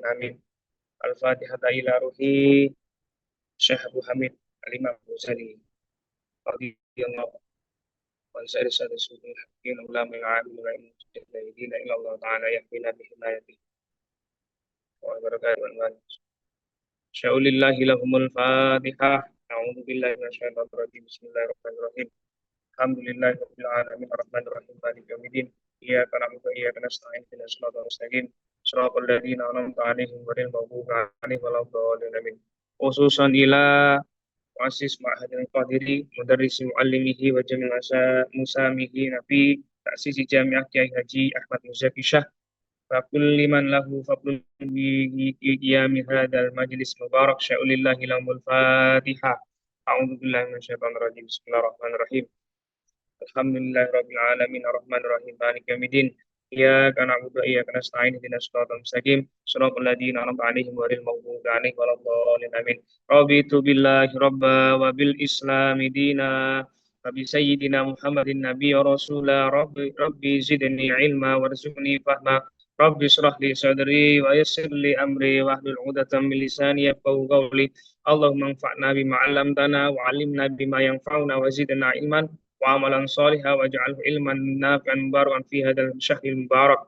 amin. Al-Fatihah ila ruhi Syekh Abu Hamid Al-Imam Ghazali radhiyallahu anhu sa'ir sunnah haqqin ulama al-alim wa mujtahidin ila Allah ta'ala yahmina bi himayatihi wa barakatuh. Syaulillahi lahumul Fatihah. A'udzu billahi minasyaitonir rajim. Bismillahirrahmanirrahim. Alhamdulillahi rabbil alamin arrahmanir rahim maliki yaumiddin. Iyyaka na'budu wa iyyaka nasta'in ihdinas siratal mustaqim. Shiratal ladzina an'amta 'alaihim ghairil maghdubi 'alaihim waladdallin amin. Khususan ila muassis ma'hadil qadiri mudarrisi muallimihi wa jami' musamihi nabi ta'sisi jami'ah Kiai Haji Ahmad Muzaki Syah wa kulli man lahu fadlun bi qiyami hadzal majlis mubarak sya'ulillahi lahumul Fatihah. A'udzu billahi minasyaitonir rajim. Bismillahirrahmanirrahim. Alhamdulillahirabbil alamin arrahmanir rahim maliki yaumiddin. Iyyaka na'budu wa iyyaka nasta'in ihdinas siratal mustaqim siratal ladzina an'amta 'alaihim ghairil maghdubi 'alaihim waladdallin amin. Raditu billahi rabba wa bil islami dina wa bi sayyidina Muhammadin nabiyya rasula rabbi zidni ilma warzuqni fahma. Rabbi shrah li sadri wa yassir li amri wahlul 'uqdatam min lisani yafqahu qawli. Allahumma anfa'na bima 'allamtana wa 'allimna bima yanfa'una wa zidna ilman وعملا صالحا واجعله علما نافعا مباركا في هذا الشهر المبارك.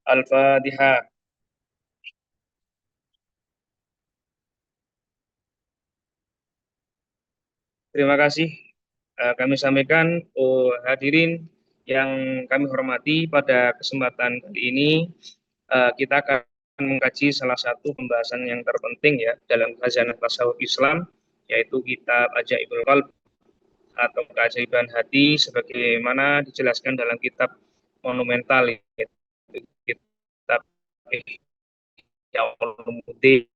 الفاتحة. Terima kasih kami sampaikan hadirin yang kami hormati. Pada kesempatan kali ini kita akan mengkaji salah satu pembahasan yang terpenting ya dalam khazanah tasawuf Islam, yaitu kitab Ajaibul Qalb atau keajaiban hati sebagaimana dijelaskan dalam kitab monumental yaitu kitab Ihya Ulumuddin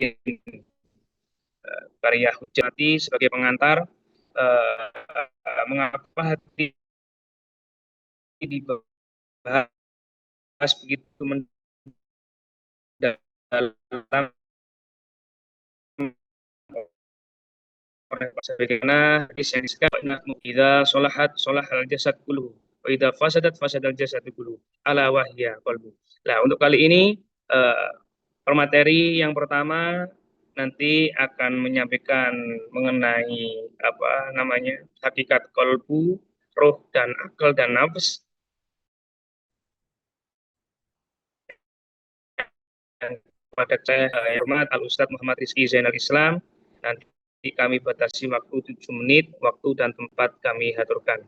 karya Hujjati. Sebagai pengantar, mengapa hati dibahas begitu mendalam sebagaimana hadis yang disebutkan idza sholahat sholahal jasad kulluhu wa idza fasadat fasadal jasad kulluhu ala wahya qalbu. Nah, untuk kali ini materi yang pertama nanti akan menyampaikan mengenai hakikat qalbu, roh dan akal dan nafs. Dan pada saya yang hormat Al-Ustadz Muhammad Rizky Zainal Islam. Nanti kami batasi waktu 7 menit, waktu dan tempat kami aturkan.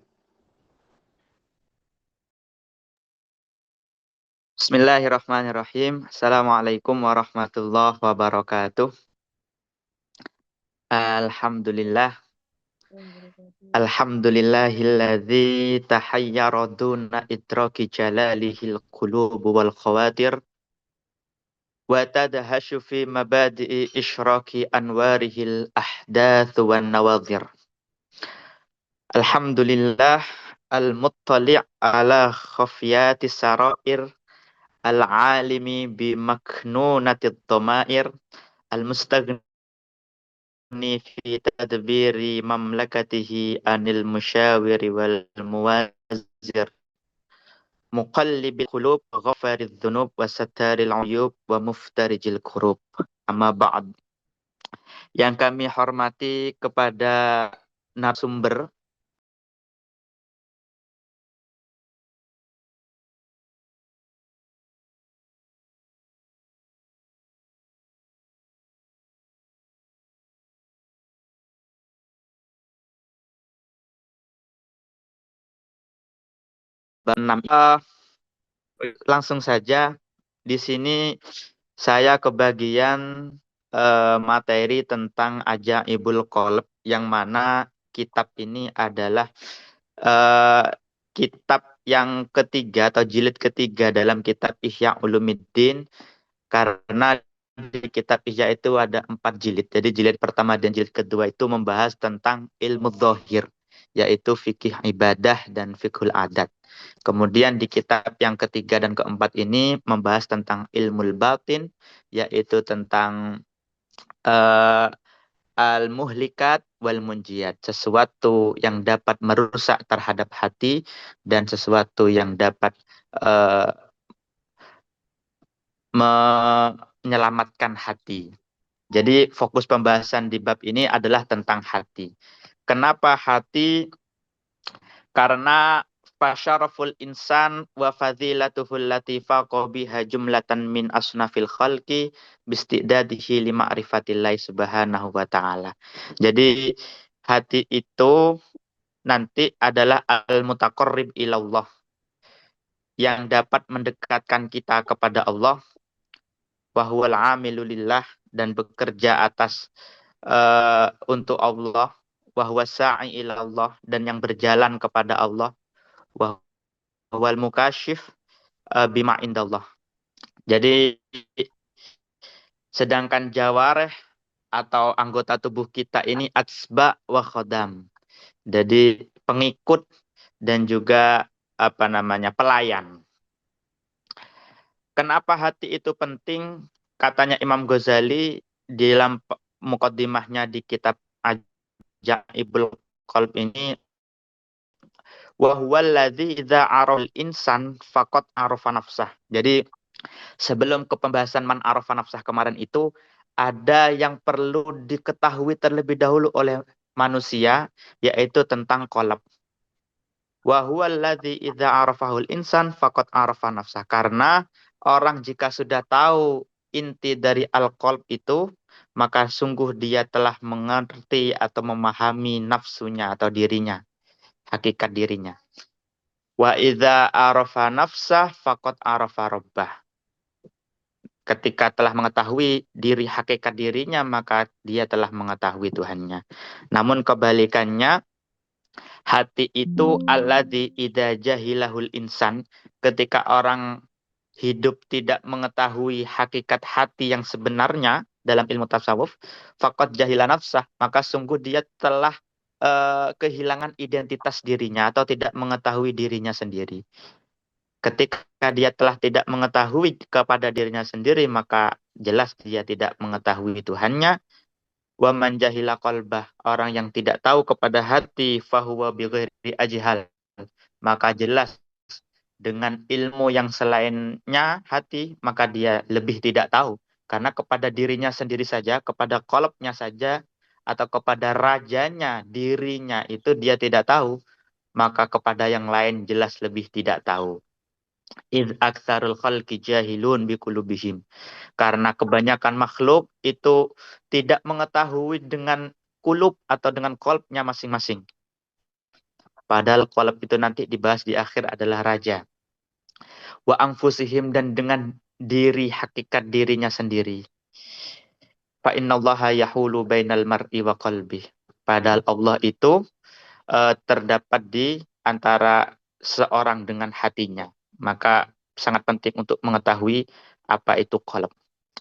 Bismillahirrahmanirrahim. Assalamualaikum warahmatullahi wabarakatuh. Alhamdulillah. Alhamdulillahilladzi tahayyara duna idraki jalalihil qulubu wal khawatir wa tadahashu fi mabadi'i isyraki anwarihil ahdathu wan nawadhir. Alhamdulillah al-muttali' ala khafiyati sarair al-alimi bi maknunatid dhamair al-mustaghni fi tadbiri mamlakatihi anil musyawiri wal muwazir muqallibil qulub ghafaridz dzunub wa sattaril uyub wa muftarijil kurub. Amma ba'd. Yang kami hormati kepada narasumber langsung saja di sini saya kebagian materi tentang Ajaibul Qalb, yang mana kitab ini adalah kitab yang ketiga atau jilid ketiga dalam kitab Ihya Ulumuddin, karena di kitab Ihya itu ada 4 jilid. Jadi jilid pertama dan jilid kedua itu membahas tentang ilmu dzahir, yaitu fikih ibadah dan fikhul adat. Kemudian di kitab yang ketiga dan keempat ini membahas tentang ilmu batin, yaitu tentang al-muhlikat wal munjiyat, sesuatu yang dapat merusak terhadap hati dan sesuatu yang dapat menyelamatkan hati. Jadi fokus pembahasan di bab ini adalah tentang hati. Kenapa hati? Karena fasyaraful insan wa fadilatuhul latifa biha jumlatan min asnafil khalqi bistidadihi li ma'rifatillahi subhanahu wa ta'ala. Jadi hati itu nanti adalah al-mutaqarrib ilallah, yang dapat mendekatkan kita kepada Allah, wa huwal amilu lillah, dan bekerja atas untuk Allah, wa huwa sa'i ilallah, dan yang berjalan kepada Allah, wa huwal mukasyif bima indallah. Jadi sedangkan jawareh atau anggota tubuh kita ini atsba wa khodam. Jadi pengikut dan juga pelayan. Kenapa hati itu penting? Katanya Imam Ghazali di dalam muqaddimahnya di kitab Ajaibul Qalb ini, wa huwal ladzi idza arafal insan faqad arafa nafsah. Jadi sebelum ke pembahasan man arafa nafsah kemarin itu, ada yang perlu diketahui terlebih dahulu oleh manusia, yaitu tentang qalb. Wa huwal ladzi idza arafahul insan faqad arafa nafsah. Karena orang jika sudah tahu inti dari al-qalb itu, maka sungguh dia telah mengerti atau memahami nafsunya atau dirinya, hakikat dirinya. Wa idza arafa nafsah faqad arafa rabbah. Ketika telah mengetahui diri hakikat dirinya, maka dia telah mengetahui Tuhannya. Namun kebalikannya, hati itu alladzi idza jahilahul insan, ketika orang hidup tidak mengetahui hakikat hati yang sebenarnya dalam ilmu tasawuf, faqad jahila nafsah, maka sungguh dia telah kehilangan identitas dirinya atau tidak mengetahui dirinya sendiri. Ketika dia telah tidak mengetahui kepada dirinya sendiri, maka jelas dia tidak mengetahui Tuhannya. Wa man jahila qalbah, orang yang tidak tahu kepada hati, fahuwa bighairi ajhal, maka jelas dengan ilmu yang selainnya hati, maka dia lebih tidak tahu. Karena kepada dirinya sendiri saja, kepada qalbnya saja, atau kepada rajanya, dirinya itu dia tidak tahu, maka kepada yang lain jelas lebih tidak tahu. Idz aktsarul khalqi jahilun biqulubihim. Karena kebanyakan makhluk itu tidak mengetahui dengan kulub atau dengan qalbnya masing-masing. Padahal qalb itu nanti dibahas di akhir adalah raja. Wa anfusihim, dan dengan diri hakikat dirinya sendiri. Fa innallaha yahulu bainal mar'i wa qalbi. Padahal Allah itu terdapat di antara seorang dengan hatinya. Maka sangat penting untuk mengetahui apa itu qalb.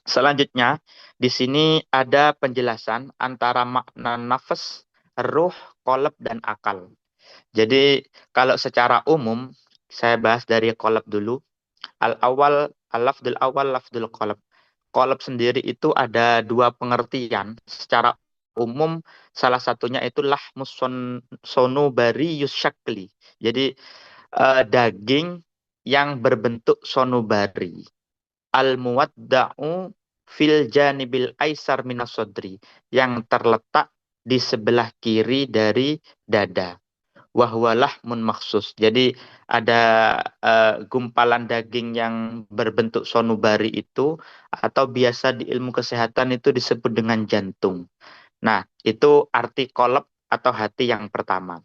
Selanjutnya, di sini ada penjelasan antara makna nafas, ruh, qalb, dan akal. Jadi, kalau secara umum, saya bahas dari qalb dulu. Al-lafdul awal, lafdul qalb. Qalb sendiri itu ada dua pengertian. Secara umum, salah satunya itu lahmus sonubari yusyakli. Jadi, daging yang berbentuk sonubari. Al-muwadda'u fil janibil aisar minas sodri, yang terletak di sebelah kiri dari dada. Wahwalah mun maksus. Jadi ada gumpalan daging yang berbentuk sonubari itu, atau biasa di ilmu kesehatan itu disebut dengan jantung. Nah, itu arti qalb atau hati yang pertama.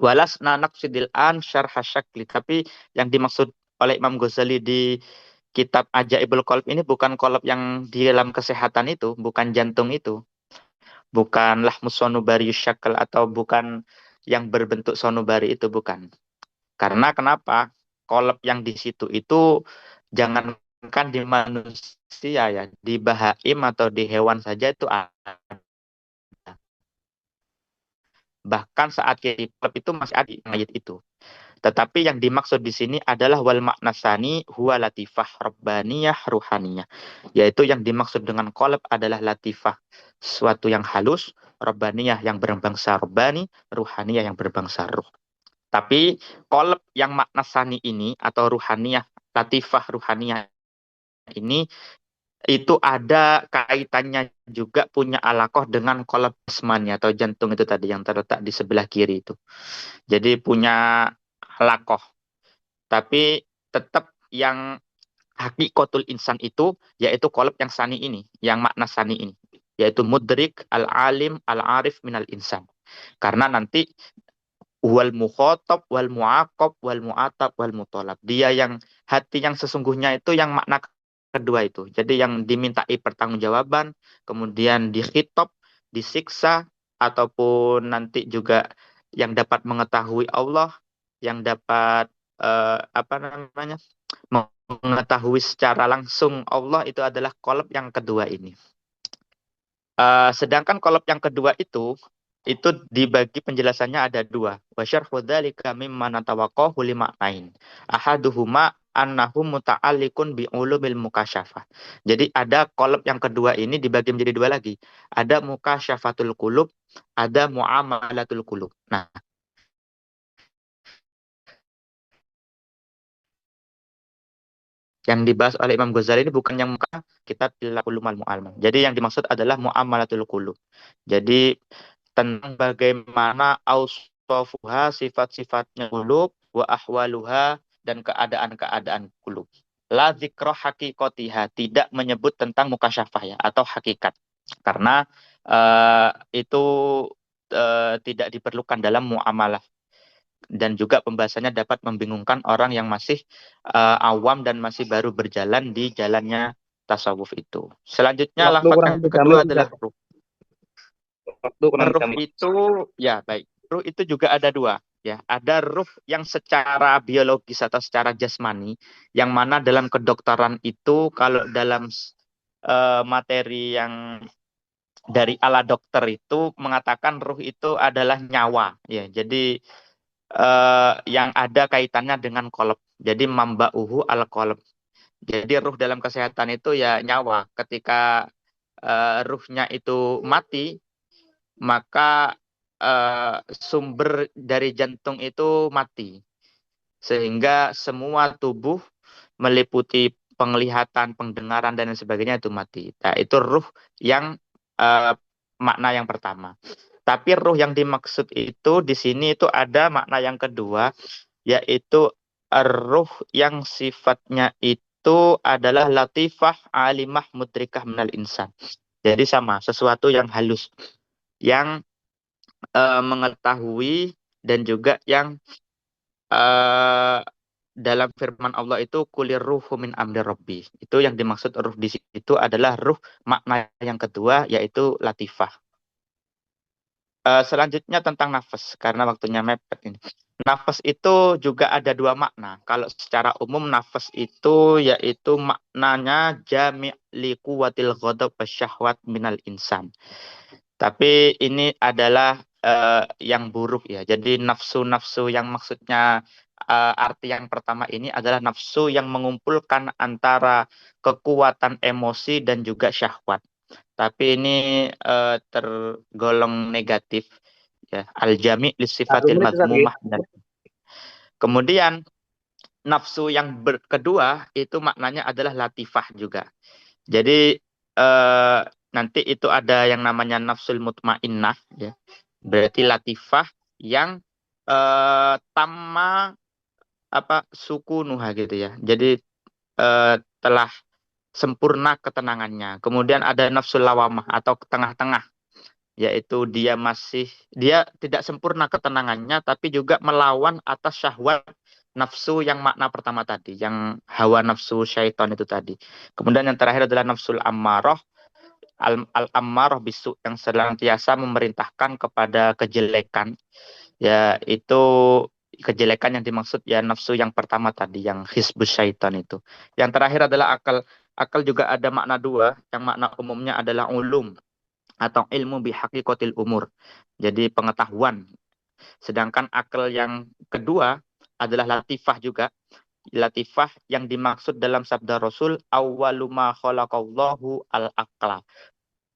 Walas naqsidil an syarh syakli. Tapi yang dimaksud oleh Imam Ghazali di kitab Ajaibul Qalb ini bukan qalb yang di dalam kesehatan itu, bukan jantung itu. Bukan lahmus sonubari syakl, atau bukan yang berbentuk sonubari itu, bukan. Karena kenapa? Qalb yang di situ itu jangankan di manusia ya, di bahaim atau di hewan saja itu ada. Bahkan saat qalb itu masih ada di mayit itu. Tetapi yang dimaksud di sini adalah wal maknasani huwa latifah rabbaniyah ruhaniyah. Yaitu yang dimaksud dengan qalb adalah latifah, suatu yang halus, rabbaniyah yang berbangsa rabbani, ruhaniyah yang berbangsa ruh. Tapi qalb yang maknasani ini atau ruhaniyah, latifah ruhaniyah ini itu ada kaitannya juga punya alaqah dengan qalb jasmani atau jantung itu tadi yang terletak di sebelah kiri itu. Jadi punya alaqah. Tapi tetap yang hakikatul insan itu yaitu qalb yang sani ini, yang makna sani ini, yaitu mudrik, al-alim, al-arif minal insan. Karena nanti wal mukhatab wal muaqab wal muatab wal mutolab. Dia yang hati yang sesungguhnya itu yang makna kedua itu. Jadi yang dimintai pertanggungjawaban, kemudian dikhitab, disiksa ataupun nanti juga yang dapat mengetahui Allah, yang dapat apa namanya? Mengetahui secara langsung Allah itu adalah kolab yang kedua ini. Sedangkan kolab yang kedua itu dibagi penjelasannya ada dua. Wasyarhu dzalika mimma natawaqahu limaknain. Ahaduhuma annahu muta'alliqun bi ulumil mukasyafah. Jadi ada kolab yang kedua ini dibagi menjadi dua lagi. Ada mukasyafatul qulub, ada muamalatul qulub. Nah, yang dibahas oleh Imam Ghazali ini bukan yang muka kitab Ulumul Mu'allam. Jadi yang dimaksud adalah muamalatul qulub. Jadi tentang bagaimana ausofuha sifat-sifatnya qulub wa ahwaluha dan keadaan-keadaan qulub. La zikra hakikotiha, tidak menyebut tentang mukasyafah ya atau hakikat. Karena itu tidak diperlukan dalam muamalah dan juga pembahasannya dapat membingungkan orang yang masih awam dan masih baru berjalan di jalannya tasawuf itu. Selanjutnya Waktu lafaz kurang yang lebih kami kedua sudah. adalah ruh. Waktu kurang lebih Ruh kami. itu ya baik. Ruh itu juga ada dua ya. Ada ruh yang secara biologis atau secara jasmani yang mana dalam kedokteran itu kalau dalam materi yang dari ala dokter itu mengatakan ruh itu adalah nyawa ya. Jadi yang ada kaitannya dengan kolab. Jadi mamba'uhu al kolab. Jadi ruh dalam kesehatan itu ya nyawa. Ketika ruhnya itu mati, maka sumber dari jantung itu mati. Sehingga semua tubuh meliputi penglihatan, pendengaran, dan lain sebagainya itu mati. Nah, itu ruh yang eh, makna yang pertama. Tapi ruh yang dimaksud itu di sini itu ada makna yang kedua, yaitu ruh yang sifatnya itu adalah latifah, alimah, mudrikah minal insan. Jadi sama, sesuatu yang halus, yang mengetahui dan juga yang dalam firman Allah itu kulir ruhu min amri rabbi. Itu yang dimaksud ruh di situ adalah ruh makna yang kedua yaitu latifah. Selanjutnya tentang nafas karena waktunya mepet ini. Nafas itu juga ada dua makna. Kalau secara umum nafas itu yaitu maknanya jami' li quwwatil ghadab wasyahwat minal insan. Tapi ini adalah yang buruk ya. Jadi nafsu-nafsu yang maksudnya arti yang pertama ini adalah nafsu yang mengumpulkan antara kekuatan emosi dan juga syahwat. Tapi ini tergolong negatif ya. Al-jami' Satu lissifatil menit Ustaz, ya. madmumah. Kemudian nafsu yang kedua itu maknanya adalah latifah juga. Jadi nanti itu ada yang namanya nafsul mutmainnah ya. Berarti latifah yang tamma apa suku nuha gitu ya. Jadi telah sempurna ketenangannya. Kemudian ada nafsul lawamah atau tengah-tengah, yaitu dia tidak sempurna ketenangannya tapi juga melawan atas syahwat nafsu yang makna pertama tadi, yang hawa nafsu syaitan itu tadi. Kemudian yang terakhir adalah nafsul ammarah, al-ammarah bisu, yang senantiasa memerintahkan kepada kejelekan, yaitu kejelekan yang dimaksud ya nafsu yang pertama tadi, yang hizbus syaitan itu. Yang terakhir adalah akal. Akal juga ada makna dua, yang makna umumnya adalah ulum atau ilmu bihaqiqatil umur. Jadi pengetahuan. Sedangkan akal yang kedua adalah latifah juga. Latifah yang dimaksud dalam sabda Rasul awwaluma khalaqallahu al-aqla.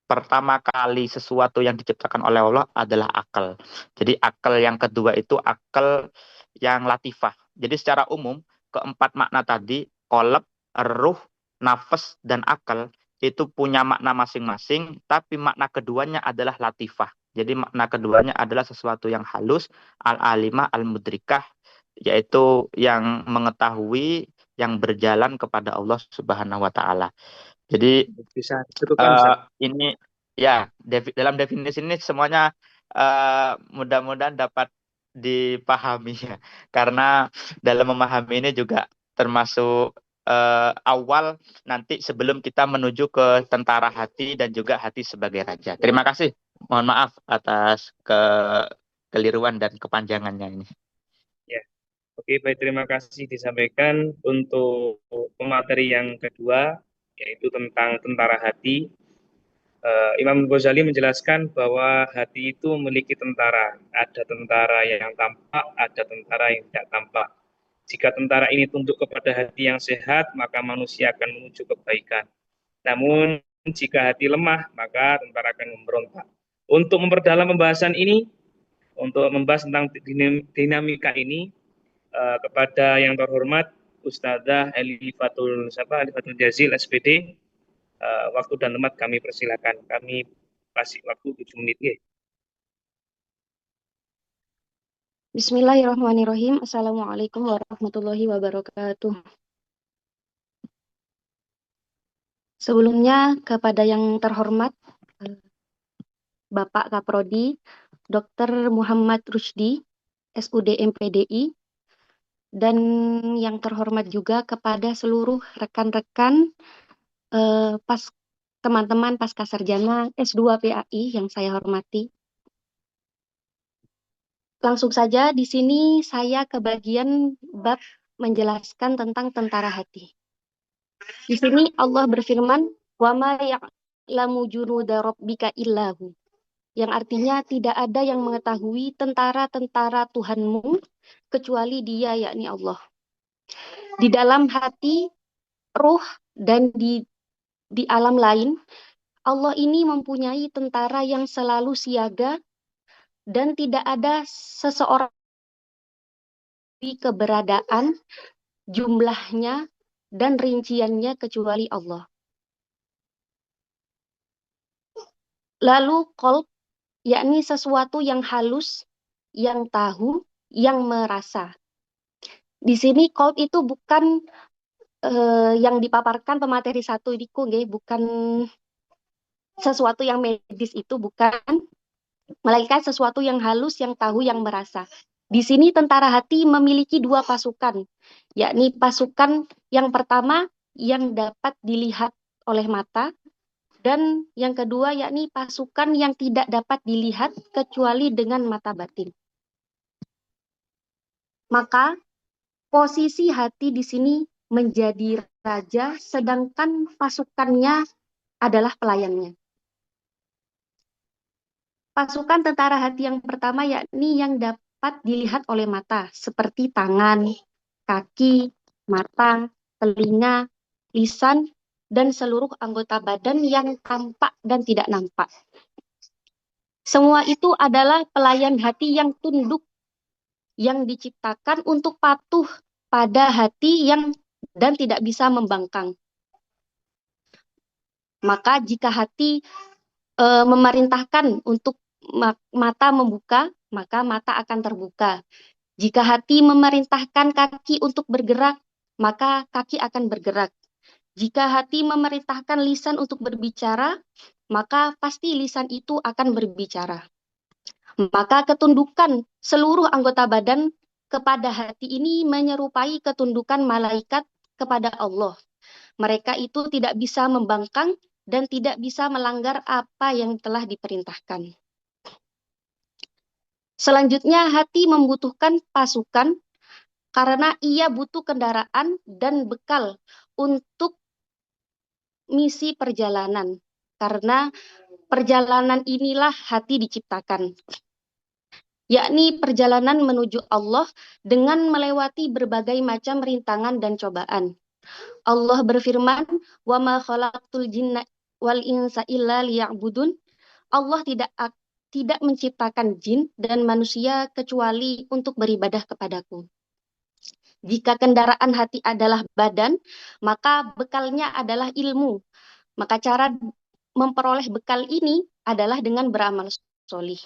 Pertama kali sesuatu yang diciptakan oleh Allah adalah akal. Jadi akal yang kedua itu akal yang latifah. Jadi secara umum keempat makna tadi, qalb, ruh, nafas dan akal itu punya makna masing-masing, tapi makna keduanya adalah latifah. Jadi makna keduanya adalah sesuatu yang halus, al-alimah, al-mudrikah, yaitu yang mengetahui, yang berjalan kepada Allah Subhanahu wa taala. Jadi Bisa disebutkan, Ustaz? ini ya dalam definisi ini semuanya mudah-mudahan dapat dipahami ya. Karena dalam memahami ini juga termasuk awal nanti sebelum kita menuju ke tentara hati dan juga hati sebagai raja. Terima kasih. Mohon maaf atas kekeliruan dan kepanjangannya ini. Ya. Oke, baik, terima kasih disampaikan untuk pemateri yang kedua, yaitu tentang tentara hati. Imam Ghazali menjelaskan bahwa hati itu memiliki tentara. Ada tentara yang tampak, ada tentara yang tidak tampak. Jika tentara ini tunduk kepada hati yang sehat, maka manusia akan menuju kebaikan. Namun, jika hati lemah, maka tentara akan memberontak. Untuk memperdalam pembahasan ini, untuk membahas tentang dinamika ini, kepada yang terhormat Ustazah Elifatul Jazil SPD, waktu dan tempat kami persilakan. Kami kasih waktu 7 menit. Ya. Bismillahirrahmanirrahim. Assalamualaikum warahmatullahi wabarakatuh. Sebelumnya kepada yang terhormat Bapak Kaprodi, Dr. Muhammad Rusdi, SUD MPDI, dan yang terhormat juga kepada seluruh rekan-rekan teman-teman pasca sarjana S2 PAI yang saya hormati. Langsung saja di sini saya ke bagian bab menjelaskan tentang tentara hati. Di sini Allah berfirman, "Wa ma ya'lamu junuda rabbika illahu." Yang artinya tidak ada yang mengetahui tentara-tentara Tuhanmu kecuali Dia, yakni Allah. Di dalam hati, ruh, dan di alam lain, Allah ini mempunyai tentara yang selalu siaga dan tidak ada seseorang di keberadaan, jumlahnya, dan rinciannya kecuali Allah. Lalu qalb, yakni sesuatu yang halus, yang tahu, yang merasa. Di sini qalb itu bukan yang dipaparkan pemateri satu ini, bukan sesuatu yang medis, itu bukan, melainkan sesuatu yang halus, yang tahu, yang merasa. Di sini tentara hati memiliki dua pasukan, yakni pasukan yang pertama yang dapat dilihat oleh mata, dan yang kedua yakni pasukan yang tidak dapat dilihat kecuali dengan mata batin. Maka posisi hati di sini menjadi raja, sedangkan pasukannya adalah pelayannya. Pasukan tentara hati yang pertama yakni yang dapat dilihat oleh mata, seperti tangan, kaki, mata, telinga, lisan, dan seluruh anggota badan yang tampak dan tidak nampak. Semua itu adalah pelayan hati yang tunduk, yang diciptakan untuk patuh pada hati dan tidak bisa membangkang. Maka jika hati memerintahkan untuk mata membuka, maka mata akan terbuka. Jika hati memerintahkan kaki untuk bergerak, maka kaki akan bergerak. Jika hati memerintahkan lisan untuk berbicara, maka pasti lisan itu akan berbicara. Maka ketundukan seluruh anggota badan kepada hati ini menyerupai ketundukan malaikat kepada Allah. Mereka itu tidak bisa membangkang dan tidak bisa melanggar apa yang telah diperintahkan. Selanjutnya, hati membutuhkan pasukan karena ia butuh kendaraan dan bekal untuk misi perjalanan. Karena perjalanan inilah hati diciptakan, yakni perjalanan menuju Allah dengan melewati berbagai macam rintangan dan cobaan. Allah berfirman, "Wa ma khalaqtul jinna wal insa illa liya'budun." Allah tidak menciptakan jin dan manusia kecuali untuk beribadah kepadaku. Jika kendaraan hati adalah badan, maka bekalnya adalah ilmu. Maka cara memperoleh bekal ini adalah dengan beramal solih.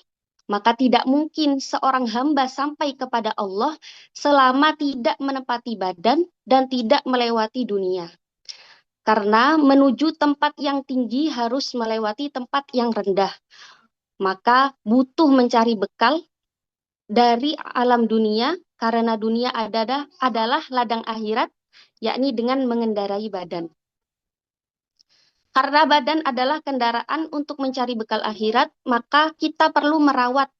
Maka tidak mungkin seorang hamba sampai kepada Allah selama tidak menempati badan dan tidak melewati dunia. Karena menuju tempat yang tinggi harus melewati tempat yang rendah. Maka butuh mencari bekal dari alam dunia, karena dunia adalah ladang akhirat, yakni dengan mengendarai badan. Karena badan adalah kendaraan untuk mencari bekal akhirat, maka kita perlu merawat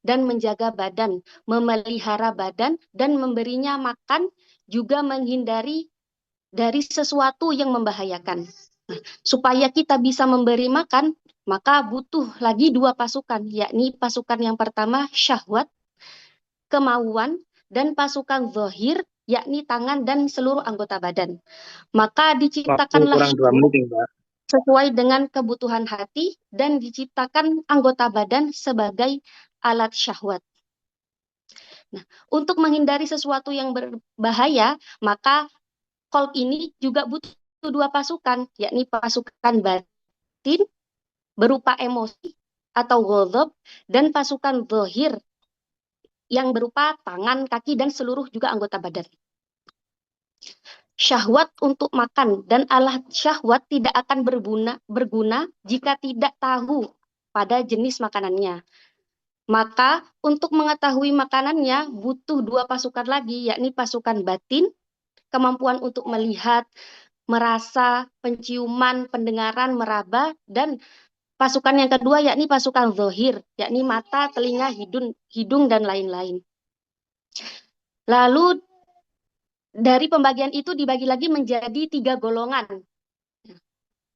dan menjaga badan, memelihara badan, dan memberinya makan, juga menghindari dari sesuatu yang membahayakan. Nah, supaya kita bisa memberi makan, maka butuh lagi dua pasukan, yakni pasukan yang pertama syahwat, kemauan, dan pasukan zahir, yakni tangan dan seluruh anggota badan. Maka Waktu diciptakanlah kurang 2 menit, Mbak. sesuai dengan kebutuhan hati dan diciptakan anggota badan sebagai alat syahwat. Nah, untuk menghindari sesuatu yang berbahaya, maka qalb ini juga butuh dua pasukan, yakni pasukan batin berupa emosi atau ghadab dan pasukan zahir yang berupa tangan, kaki, dan seluruh juga anggota badan. Syahwat untuk makan dan alat syahwat tidak akan berguna jika tidak tahu pada jenis makanannya. Maka untuk mengetahui makanannya butuh dua pasukan lagi, yakni pasukan batin, kemampuan untuk melihat, merasa, penciuman, pendengaran, meraba, dan pasukan yang kedua yakni pasukan zahir, yakni mata, telinga, hidung, dan lain-lain. Lalu dari pembagian itu dibagi lagi menjadi 3 golongan.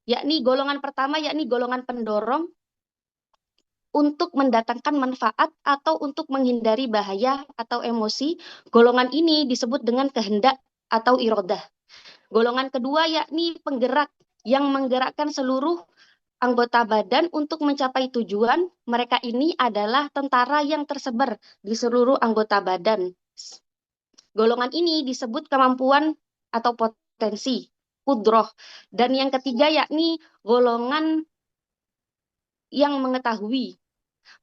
Yakni golongan pertama yakni golongan pendorong untuk mendatangkan manfaat atau untuk menghindari bahaya atau emosi. Golongan ini disebut dengan kehendak atau iradah. Golongan kedua yakni penggerak yang menggerakkan seluruh anggota badan untuk mencapai tujuan. Mereka ini adalah tentara yang tersebar di seluruh anggota badan. Golongan ini disebut kemampuan atau potensi, kudroh. Dan yang ketiga yakni golongan yang mengetahui.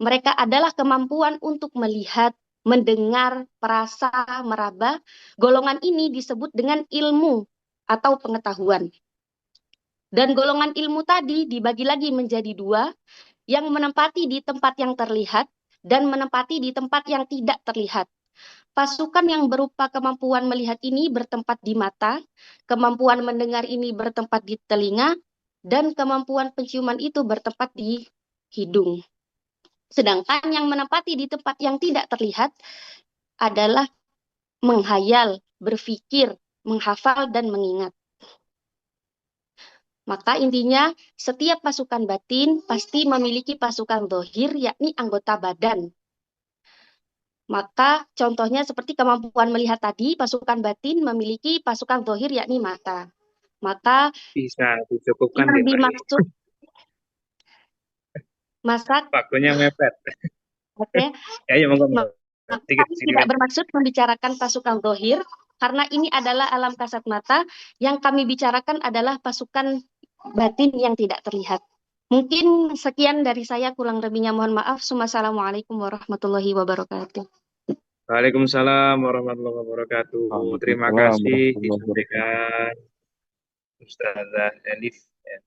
Mereka adalah kemampuan untuk melihat, mendengar, perasa, meraba. Golongan ini disebut dengan ilmu atau pengetahuan. Dan golongan ilmu tadi dibagi lagi menjadi 2, yang menempati di tempat yang terlihat dan menempati di tempat yang tidak terlihat. Pasukan yang berupa kemampuan melihat ini bertempat di mata, kemampuan mendengar ini bertempat di telinga, dan kemampuan penciuman itu bertempat di hidung. Sedangkan yang menempati di tempat yang tidak terlihat adalah menghayal, berpikir, menghafal, dan mengingat. Maka intinya setiap pasukan batin pasti memiliki pasukan zahir, yakni anggota badan. Maka contohnya seperti kemampuan melihat tadi, pasukan batin memiliki pasukan zahir yakni mata. Maka Bisa dicukupkan yang ya, Mbak. dimaksud masak, Waktunya mepet. oke, Ya, monggo. maka Sedikit, kami sedikit tidak lagi. bermaksud membicarakan pasukan zahir, karena ini adalah alam kasat mata. Yang kami bicarakan adalah pasukan batin yang tidak terlihat. Mungkin sekian dari saya, kurang lebihnya mohon maaf. Wassalamualaikum warahmatullahi wabarakatuh. Waalaikumsalam warahmatullahi wabarakatuh. Terima Waalaikumsalam kasih warahmatullahi wabarakatuh. disampaikan Ustazah Elif. Ya.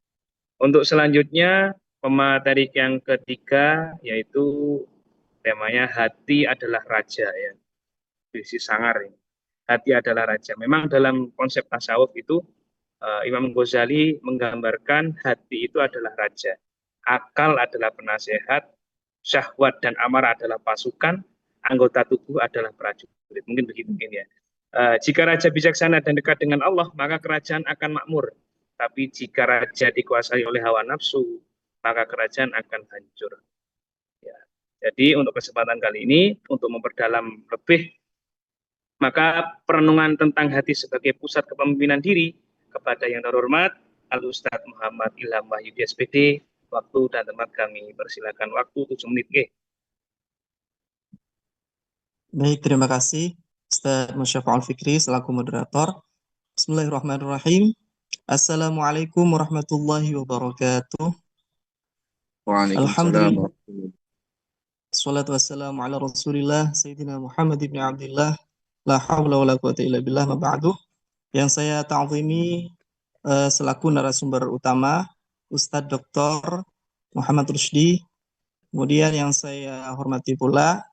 Untuk selanjutnya, pemateri yang ketiga, yaitu temanya hati adalah raja. Ya. Visi sangar ini. Hati adalah raja. Memang dalam konsep tasawuf itu, Imam Ghazali menggambarkan hati itu adalah raja. Akal adalah penasehat, syahwat dan amarah adalah pasukan, anggota tubuh adalah prajurit. Mungkin begitu mungkin ya. Jika raja bijaksana dan dekat dengan Allah, maka kerajaan akan makmur. Tapi jika raja dikuasai oleh hawa nafsu, maka kerajaan akan hancur. Ya. Jadi untuk kesempatan kali ini, untuk memperdalam lebih, maka perenungan tentang hati sebagai pusat kepemimpinan diri kepada yang terhormat Al-Ustadz Muhammad Ilham Wahyudi SPD, waktu dan tempat kami persilakan. Waktu 7 menit. Baik, terima kasih Ustaz Musyafa'ul Fikri selaku moderator. Bismillahirrahmanirrahim. Assalamualaikum warahmatullahi wabarakatuh. Waalaikumsalam Alhamdulillah. warahmatullahi Salatu wassalamu ala Rasulillah Sayyidina Muhammad ibn Abdullah. La hawla wa la quwata illa billah ma ba'du. Yang saya ta'zimi selaku narasumber utama Ustadz Dr. Muhammad Rusdi. Kemudian yang saya hormati pula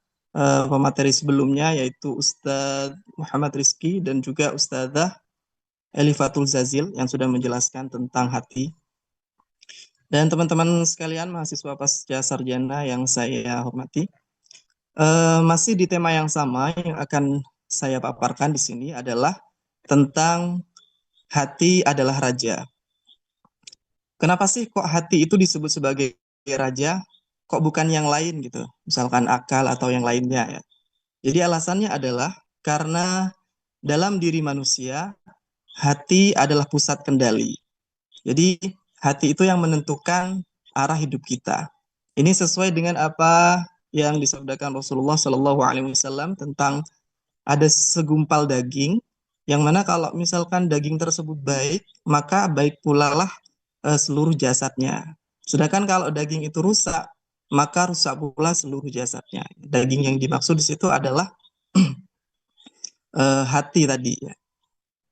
pemateri sebelumnya yaitu Ustadz Muhammad Rizki dan juga Ustadzah Elifatul Zazil yang sudah menjelaskan tentang hati. Dan teman-teman sekalian mahasiswa pasca sarjana yang saya hormati, masih di tema yang sama yang akan saya paparkan di sini adalah tentang hati adalah raja. Kenapa sih kok hati itu disebut sebagai raja? Kok bukan yang lain gitu? Misalkan akal atau yang lainnya ya. Jadi alasannya adalah karena dalam diri manusia hati adalah pusat kendali. Jadi hati itu yang menentukan arah hidup kita. Ini sesuai dengan apa yang disabdakan Rasulullah Shallallahu Alaihi Wasallam tentang ada segumpal daging, yang mana kalau misalkan daging tersebut baik, maka baik pula lah seluruh jasadnya. Sedangkan kalau daging itu rusak, maka rusak pula seluruh jasadnya. Daging yang dimaksud di situ adalah hati tadi. Ya.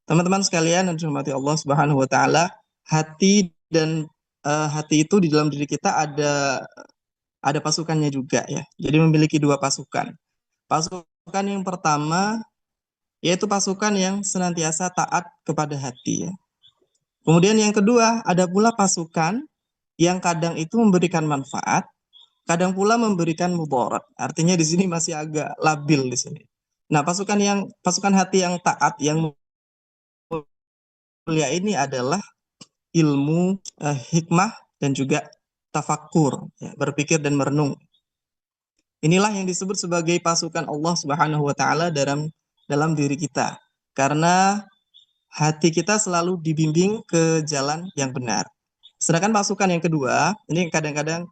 Teman-teman sekalian yang dirahmati Allah Subhanahu Wa Taala, hati dan hati itu di dalam diri kita ada pasukannya juga ya. Jadi memiliki dua pasukan. Pasukan yang pertama yaitu pasukan yang senantiasa taat kepada hati ya. Kemudian yang kedua ada pula pasukan yang kadang itu memberikan manfaat, kadang pula memberikan mudarat. Artinya di sini masih agak labil di sini. Nah, pasukan hati yang taat yang mulia ini adalah ilmu, hikmah dan juga tafakur, ya, berpikir dan merenung. Inilah yang disebut sebagai pasukan Allah Subhanahu wa taala dalam diri kita. Karena hati kita selalu dibimbing ke jalan yang benar. Sedangkan pasukan yang kedua, ini kadang-kadang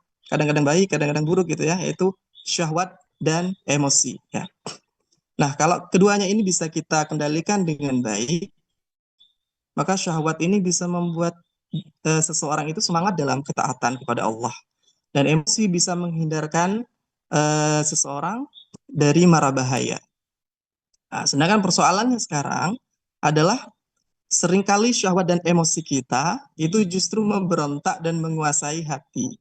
baik, kadang-kadang buruk gitu ya, yaitu syahwat dan emosi ya. Nah, kalau keduanya ini bisa kita kendalikan dengan baik, maka syahwat ini bisa membuat seseorang itu semangat dalam ketaatan kepada Allah. Dan emosi bisa menghindarkan seseorang dari mara bahaya. Nah, sedangkan persoalannya sekarang adalah seringkali syahwat dan emosi kita itu justru memberontak dan menguasai hati.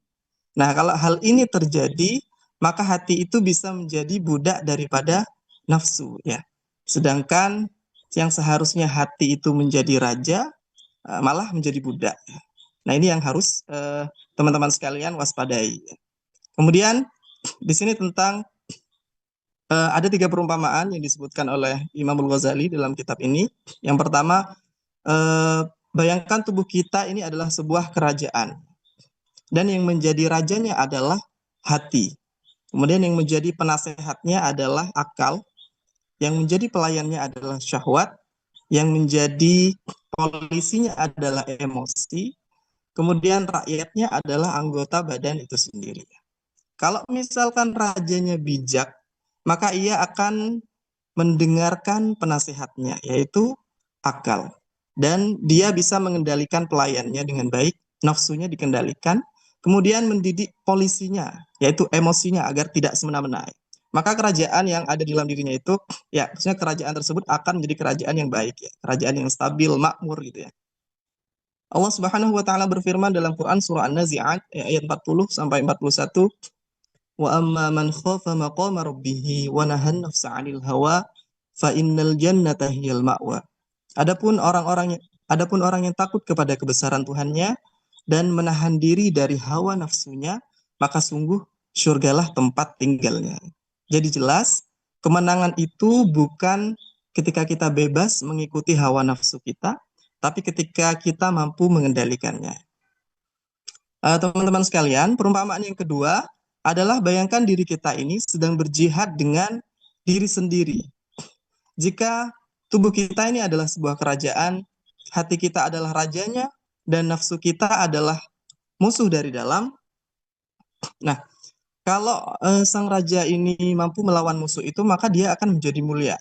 Nah, kalau hal ini terjadi, maka hati itu bisa menjadi budak daripada nafsu ya. Sedangkan yang seharusnya hati itu menjadi raja, malah menjadi budak. Nah, ini yang harus teman-teman sekalian waspadai. Kemudian di sini tentang ada 3 perumpamaan yang disebutkan oleh Imam Al-Ghazali dalam kitab ini. Yang pertama, bayangkan tubuh kita ini adalah sebuah kerajaan. Dan yang menjadi rajanya adalah hati. Kemudian yang menjadi penasehatnya adalah akal. Yang menjadi pelayannya adalah syahwat. Yang menjadi polisinya adalah emosi. Kemudian rakyatnya adalah anggota badan itu sendiri. Kalau misalkan rajanya bijak, maka ia akan mendengarkan penasehatnya, yaitu akal. Dan dia bisa mengendalikan pelayannya dengan baik, nafsunya dikendalikan, kemudian mendidik polisinya, yaitu emosinya agar tidak semena-mena. Maka kerajaan yang ada di dalam dirinya itu, ya, maksudnya kerajaan tersebut akan menjadi kerajaan yang baik, ya, kerajaan yang stabil, makmur gitu ya. Allah Subhanahu wa taala berfirman dalam Quran surah An-Nazi'at ayat 40 sampai 41, wa amma man khafa maqama rabbih wa nahan nafsa 'anil hawa fa innal jannata hiyal ma'wa. Adapun orang yang takut kepada kebesaran Tuhannya dan menahan diri dari hawa nafsunya, maka sungguh surgalah tempat tinggalnya. Jadi jelas, kemenangan itu bukan ketika kita bebas mengikuti hawa nafsu kita, tapi ketika kita mampu mengendalikannya. Teman-teman sekalian, perumpamaan yang kedua adalah bayangkan diri kita ini sedang berjihad dengan diri sendiri. Jika tubuh kita ini adalah sebuah kerajaan, hati kita adalah rajanya, dan nafsu kita adalah musuh dari dalam. Nah, kalau sang raja ini mampu melawan musuh itu, maka dia akan menjadi mulia.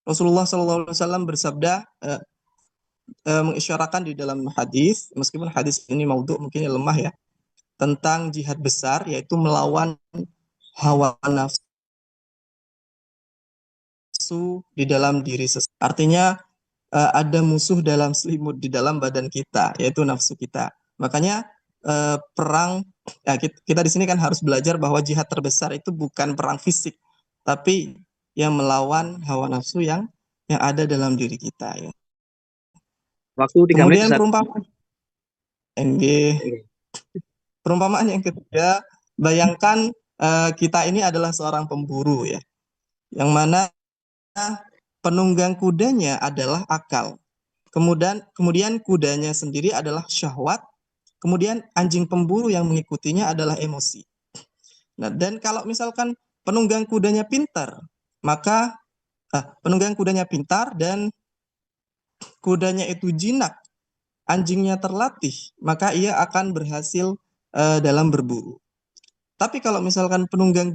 Rasulullah SAW bersabda, mengisyarakan di dalam hadis, meskipun hadis ini maudhu, mungkin lemah ya, tentang jihad besar, yaitu melawan hawa nafsu di dalam diri seseorang. Artinya ada musuh dalam selimut di dalam badan kita, yaitu nafsu kita. Makanya perang, ya, kita di sini kan harus belajar bahwa jihad terbesar itu bukan perang fisik, tapi yang melawan hawa nafsu yang ada dalam diri kita. Ya. Waktu 3 menit, Kemudian Ustaz. perumpamaan NG. Perumpamaan yang ketiga, bayangkan kita ini adalah seorang pemburu ya, yang mana penunggang kudanya adalah akal. Kemudian kudanya sendiri adalah syahwat. Kemudian anjing pemburu yang mengikutinya adalah emosi. Nah, dan kalau misalkan penunggang kudanya pintar, maka penunggang kudanya pintar dan kudanya itu jinak, anjingnya terlatih, maka ia akan berhasil dalam berburu. Tapi kalau misalkan penunggang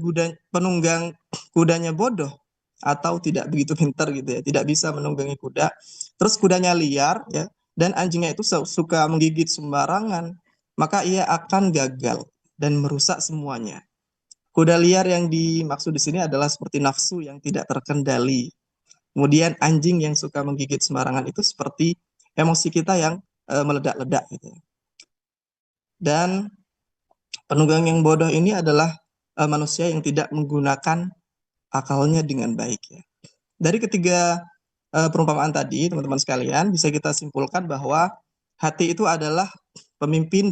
kudanya bodoh atau tidak begitu pintar gitu ya, tidak bisa menunggangi kuda, terus kudanya liar ya, dan anjingnya itu suka menggigit sembarangan, maka ia akan gagal dan merusak semuanya. Kuda liar yang dimaksud di sini adalah seperti nafsu yang tidak terkendali. Kemudian anjing yang suka menggigit sembarangan itu seperti emosi kita yang meledak-ledak gitu. Dan penunggang yang bodoh ini adalah manusia yang tidak menggunakan akalnya dengan baik ya. Dari ketiga perumpamaan tadi, teman-teman sekalian, bisa kita simpulkan bahwa hati itu adalah pemimpin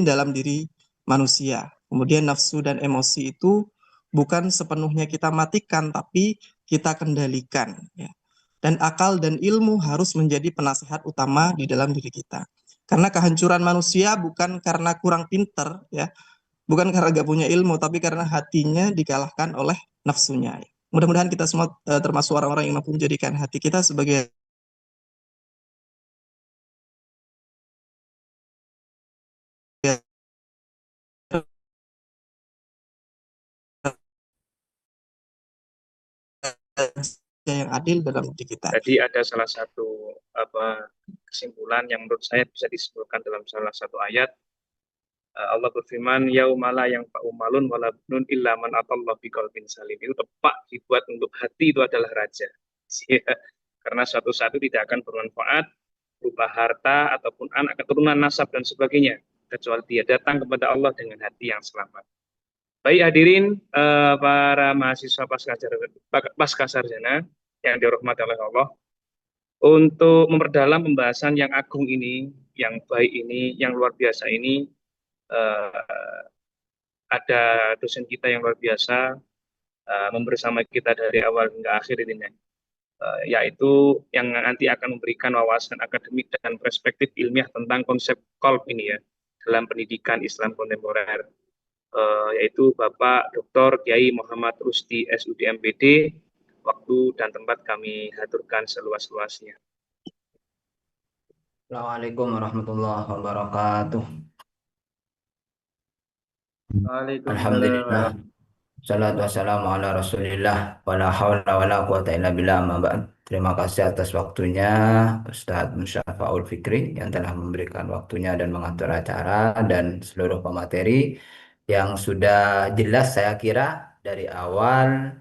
dalam diri manusia. Kemudian nafsu dan emosi itu bukan sepenuhnya kita matikan, tapi kita kendalikan ya. Dan akal dan ilmu harus menjadi penasehat utama di dalam diri kita. Karena kehancuran manusia bukan karena kurang pinter ya, bukan karena gak punya ilmu, tapi karena hatinya dikalahkan oleh nafsunya. Mudah-mudahan kita semua termasuk orang-orang yang mampu menjadikan hati kita sebagai yang adil dalam diri kita. Jadi ada salah satu kesimpulan yang menurut saya bisa disimpulkan dalam salah satu ayat. Allah berfirman, yaumala yang fa'umalun wala bunun illa man atallahu biqalbin salim. Itu tepat dibuat untuk hati itu adalah raja. Karena suatu tidak akan bermanfaat berupa harta ataupun anak keturunan, nasab dan sebagainya, kecuali dia datang kepada Allah dengan hati yang selamat. Baik hadirin para mahasiswa pasca sarjana yang dirahmati oleh Allah, untuk memperdalam pembahasan yang agung ini, yang baik ini, yang luar biasa ini, ada dosen kita yang luar biasa membersama kita dari awal hingga akhir ini, yaitu yang nanti akan memberikan wawasan akademik dan perspektif ilmiah tentang konsep kolb ini ya dalam pendidikan Islam kontemporer, yaitu Bapak Dr. Kiai Muhammad Rusdi SUD MPD. Waktu dan tempat kami haturkan seluas-luasnya. Assalamualaikum warahmatullahi wabarakatuh. Alhamdulillah. Salatu wassalamu ala rasulillah. Wala hawla wala quwata illa billah ma ba'd. Terima kasih atas waktunya Ustadz Musyafa'ul Fikri yang telah memberikan waktunya dan mengatur acara, dan seluruh pemateri yang sudah jelas saya kira dari awal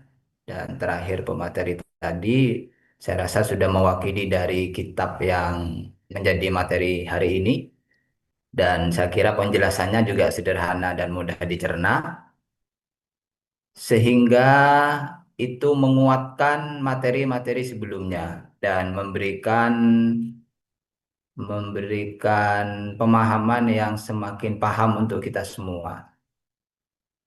dan terakhir pemateri tadi. Saya rasa sudah mewakili dari kitab yang menjadi materi hari ini. Dan saya kira penjelasannya juga sederhana dan mudah dicerna, sehingga itu menguatkan materi-materi sebelumnya dan memberikan pemahaman yang semakin paham untuk kita semua.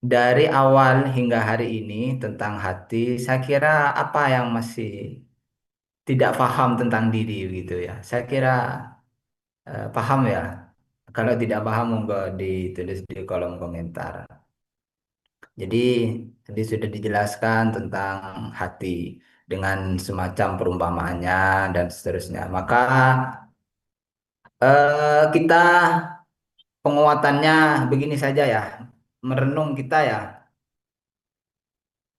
Dari awal hingga hari ini tentang hati, saya kira apa yang masih tidak paham tentang diri gitu ya. Saya kira paham ya. Kalau tidak paham monggo ditulis di kolom komentar. Jadi tadi sudah dijelaskan tentang hati dengan semacam perumpamaannya dan seterusnya. Maka kita penguatannya begini saja ya. Merenung kita ya.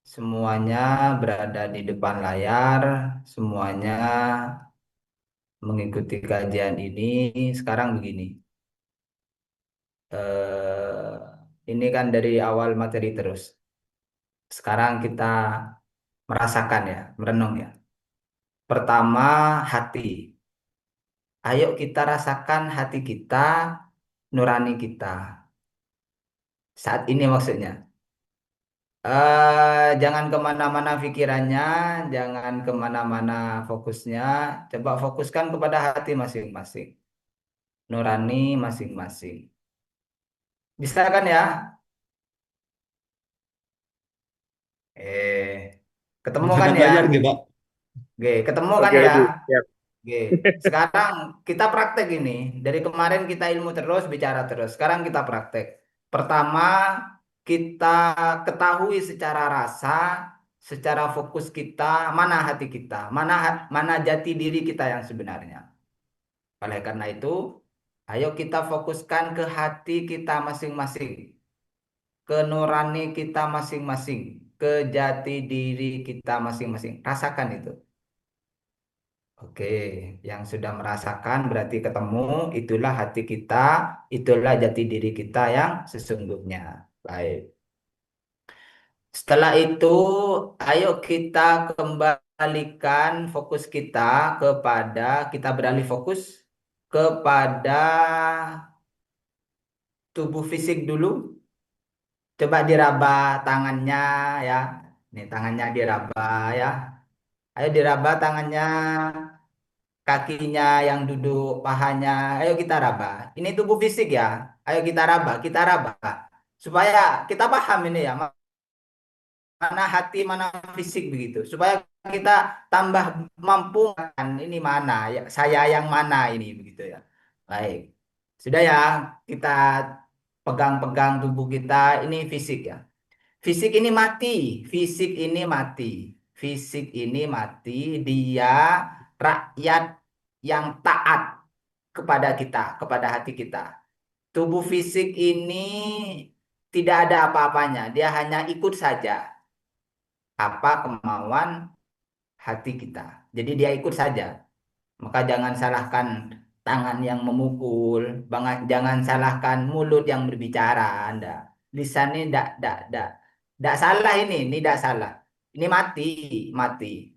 Semuanya berada di depan layar, semuanya mengikuti kajian ini. Sekarang begini, eh, ini kan dari awal materi terus. Sekarang kita merasakan ya, merenung ya. Pertama, hati. Ayo kita rasakan hati kita, nurani kita. Saat ini maksudnya. Jangan kemana-mana pikirannya, jangan kemana-mana fokusnya. Coba fokuskan kepada hati masing-masing, nurani masing-masing. Bisa kan ya? Eh, ketemu kan Jangan ya? belajar gitu, Pak. Oke, ketemu kan Oke, ya? Adi. Siap. Oke, sekarang kita praktek ini. Dari kemarin kita ilmu terus, bicara terus. Sekarang kita praktek. Pertama, kita ketahui secara rasa, secara fokus kita, mana hati kita, mana jati diri kita yang sebenarnya. Oleh karena itu, ayo kita fokuskan ke hati kita masing-masing, ke nurani kita masing-masing, ke jati diri kita masing-masing. Rasakan itu. Oke, yang sudah merasakan berarti ketemu, itulah hati kita, itulah jati diri kita yang sesungguhnya. Baik. Setelah itu, ayo kita kembalikan fokus kita kepada, kita beralih fokus kepada tubuh fisik dulu. Coba diraba tangannya ya. Nih tangannya diraba ya. Ayo diraba tangannya, kakinya yang duduk, pahanya. Ayo kita raba. Ini tubuh fisik ya. Ayo kita raba, kita raba. Supaya kita paham ini ya, mana hati, mana fisik begitu. Supaya kita tambah mampu kan ini mana ya, saya yang mana ini begitu ya. Baik. Sudah ya, kita pegang-pegang tubuh kita, ini fisik ya. Fisik ini mati, fisik ini mati, fisik ini mati. Dia rakyat yang taat kepada kita, kepada hati kita. Tubuh fisik ini tidak ada apa-apanya, dia hanya ikut saja apa kemauan hati kita. Jadi dia ikut saja. Maka jangan salahkan tangan yang memukul, jangan salahkan mulut yang berbicara. Anda. Lisan ini tidak salah ini tidak salah. Ini mati, mati.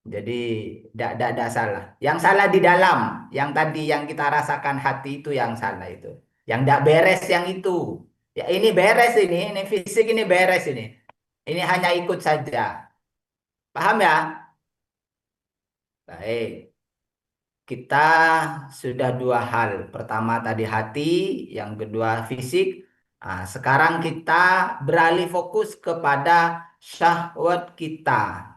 Jadi tidak salah. Yang salah di dalam, yang tadi yang kita rasakan hati itu yang salah itu. Yang tidak beres yang itu. Ya ini beres ini fisik ini beres ini. Ini hanya ikut saja. Paham ya? Baik. Kita sudah dua hal. Pertama tadi hati, yang kedua fisik. Nah, sekarang kita beralih fokus kepada syahwat kita.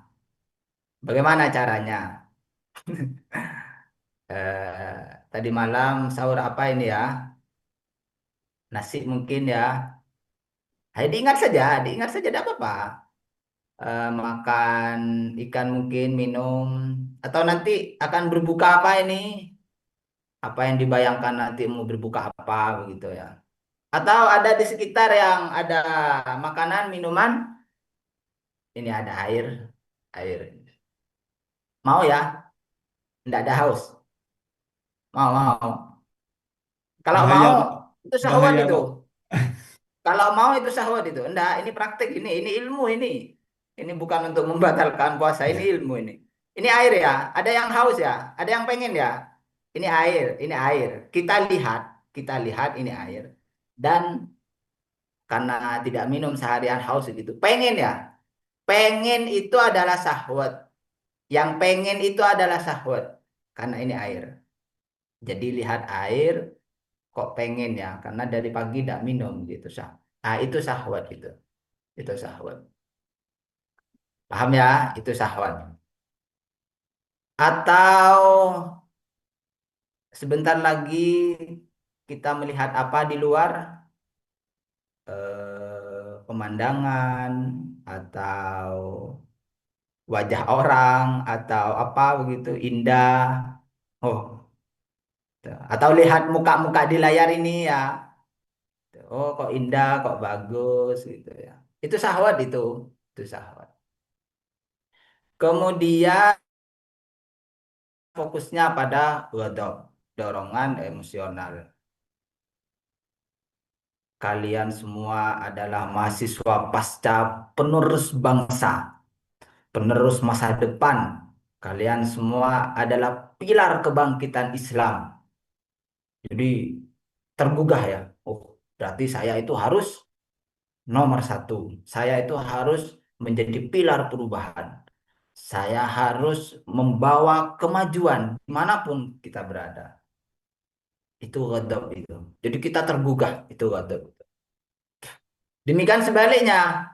Bagaimana caranya? Tadi malam sahur apa ini ya? Nasi mungkin ya. Ayo diingat saja, tidak apa-apa. Makan ikan mungkin, minum. Atau nanti akan berbuka apa ini? Apa yang dibayangkan nanti mau berbuka apa begitu ya. Atau ada di sekitar yang ada makanan, minuman. Ini ada air, air. Mau ya? Tidak ada haus. Mau. Kalau Bahaya, mau, Pak. itu syahwat Bahaya, itu. Pak. Kalau mau itu syahwat itu. Enggak, ini praktek ini ilmu ini. Ini bukan untuk membatalkan puasa, ini ilmu ini. Ini air ya. Ada yang haus ya, ada yang pengen ya. Ini air, ini air. Kita lihat ini air. Dan karena tidak minum seharian haus gitu. Pengen ya. Pengen itu adalah syahwat. Yang pengen itu adalah syahwat. Karena ini air. Jadi lihat air kok pengen ya. Karena dari pagi tidak minum gitu. Nah itu syahwat gitu. Itu syahwat. Paham ya? Itu syahwat. Atau sebentar lagi kita melihat apa di luar, pemandangan atau wajah orang atau apa begitu indah. Oh, atau lihat muka-muka di layar ini ya. Oh, kok indah, kok bagus gitu ya. Itu syahwat itu. Itu syahwat. Kemudian fokusnya pada ghadab, dorongan emosional. Kalian semua adalah mahasiswa pasca penerus bangsa, penerus masa depan. Kalian semua adalah pilar kebangkitan Islam. Jadi tergugah ya. Oh, berarti saya itu harus nomor satu. Saya itu harus menjadi pilar perubahan. Saya harus membawa kemajuan dimanapun kita berada. Itu ghadab itu. Jadi kita tergugah, itu ghadab. Demikian sebaliknya,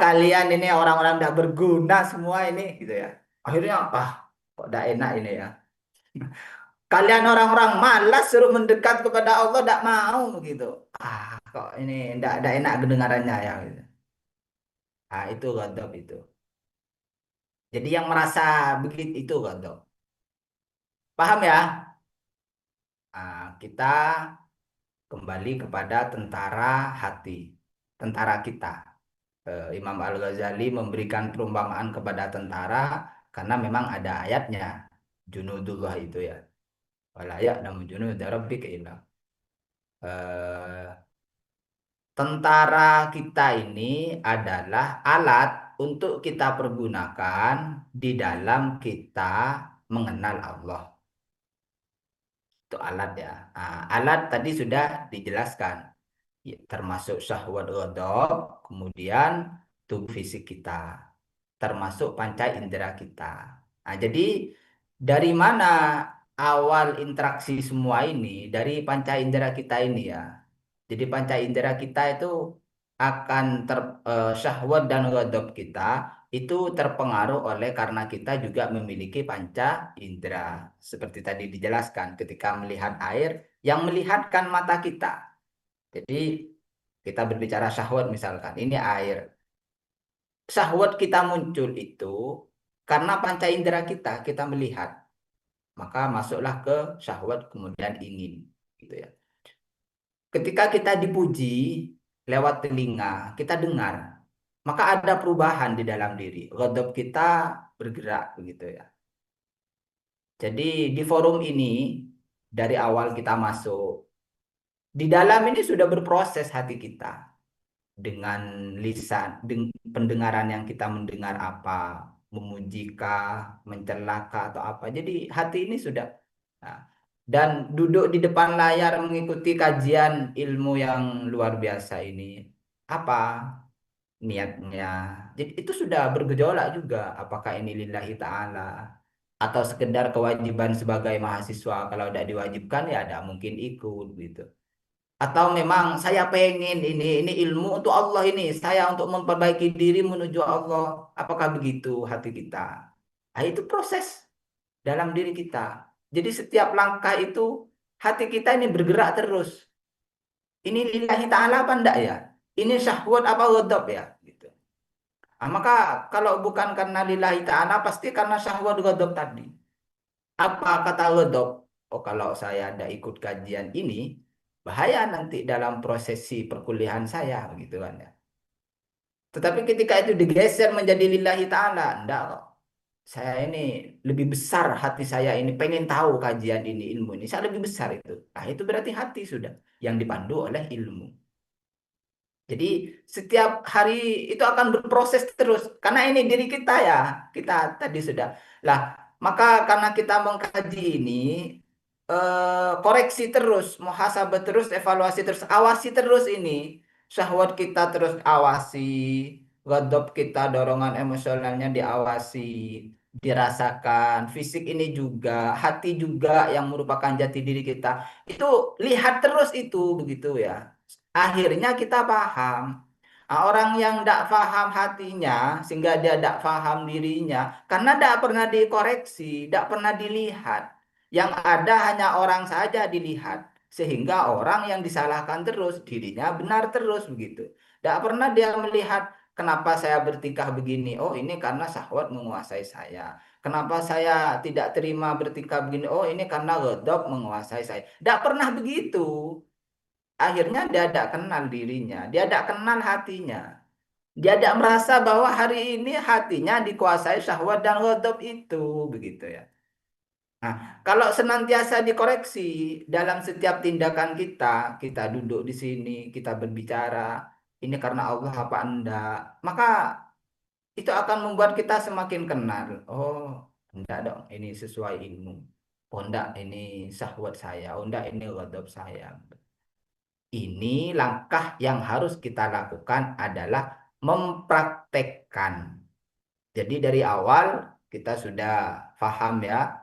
kalian ini orang-orang tidak berguna semua ini, gitu ya. Akhirnya, kok tidak enak ini ya. Kalian orang-orang malas suruh mendekat kepada Allah, tidak mau gitu. Kok ini tidak enak kedengarannya ya. Gitu. Itu ghadab itu. Jadi yang merasa begitu itu ghadab. Paham ya? Kita kembali kepada tentara hati, tentara kita. Imam Al-Ghazali memberikan perumpamaan kepada tentara karena memang ada ayatnya, junudullah itu ya. Wala ya'lamu junuda rabbika illa. Tentara kita ini adalah alat untuk kita pergunakan di dalam kita mengenal Allah. Itu alat ya. Alat tadi sudah dijelaskan. Ya, termasuk syahwat ghadab, kemudian tubuh fisik kita, termasuk panca indera kita. Jadi dari mana awal interaksi semua ini? Dari panca indera kita ini ya. Jadi panca indera kita itu akan syahwat dan ghadab kita itu terpengaruh oleh karena kita juga memiliki panca indera. Seperti tadi dijelaskan ketika melihat air yang melihatkan mata kita. Jadi kita berbicara syahwat misalkan, ini air. Syahwat kita muncul itu karena panca indera kita melihat. Maka masuklah ke syahwat kemudian ingin. Gitu ya. Ketika kita dipuji lewat telinga, kita dengar. Maka ada perubahan di dalam diri. Ghadab kita bergerak begitu ya. Jadi di forum ini dari awal kita masuk, di dalam ini sudah berproses hati kita. Dengan lisan, pendengaran yang kita mendengar apa, memujikah, mencelakah atau apa. Jadi hati ini sudah. Nah, dan duduk di depan layar mengikuti kajian ilmu yang luar biasa ini, apa niatnya? Jadi itu sudah bergejolak juga. Apakah ini lillahi ta'ala atau sekedar kewajiban sebagai mahasiswa? Kalau tidak diwajibkan ya tidak mungkin ikut gitu. Atau memang saya pengen ini ilmu untuk Allah ini, saya untuk memperbaiki diri menuju Allah. Apakah begitu hati kita? Itu proses dalam diri kita. Jadi setiap langkah itu hati kita ini bergerak terus. Ini lillahi ta'ala apa enggak ya? Ini syahwat apa ghadab ya? Gitu. Maka kalau bukan karena lillahi ta'ala pasti karena syahwat ghadab tadi. Apa kata ghadab? Kalau saya ada ikut kajian ini, bahaya nanti dalam prosesi perkuliahan saya begitu kan ya. Tetapi ketika itu digeser menjadi lillahi ta'ala, enggak kok. Saya ini lebih besar hati saya ini pengen tahu kajian ini ilmu ini. Saya lebih besar itu. Itu berarti hati sudah yang dipandu oleh ilmu. Jadi setiap hari itu akan berproses terus. Karena ini diri kita ya. Kita tadi sudah. Lah, maka karena kita mengkaji ini, koreksi terus, muhasabah terus, evaluasi terus, awasi terus ini. Syahwat kita terus awasi, ghadab kita, dorongan emosionalnya diawasi, dirasakan. Fisik ini juga, hati juga yang merupakan jati diri kita. Itu lihat terus itu, begitu ya. Akhirnya kita paham. Orang yang tidak paham hatinya, sehingga dia tidak paham dirinya, karena tidak pernah dikoreksi, tidak pernah dilihat. Yang ada hanya orang saja dilihat. Sehingga orang yang disalahkan terus, dirinya benar terus begitu. Tidak pernah dia melihat kenapa saya bertingkah begini. Oh ini karena syahwat menguasai saya. Kenapa saya tidak terima bertingkah begini. Oh ini karena ghadab menguasai saya. Tidak pernah begitu. Akhirnya dia tidak kenal dirinya. Dia tidak kenal hatinya. Dia tidak merasa bahwa hari ini hatinya dikuasai syahwat dan ghadab itu. Begitu ya. Nah, kalau senantiasa dikoreksi dalam setiap tindakan kita, kita duduk di sini, kita berbicara, ini karena Allah apa enggak, maka itu akan membuat kita semakin kenal. Oh, enggak dong, ini sesuai ilmu. Oh, enggak, ini syahwat saya. Oh, enggak, ini ghadab saya. Ini langkah yang harus kita lakukan adalah mempraktekkan. Jadi dari awal kita sudah paham ya.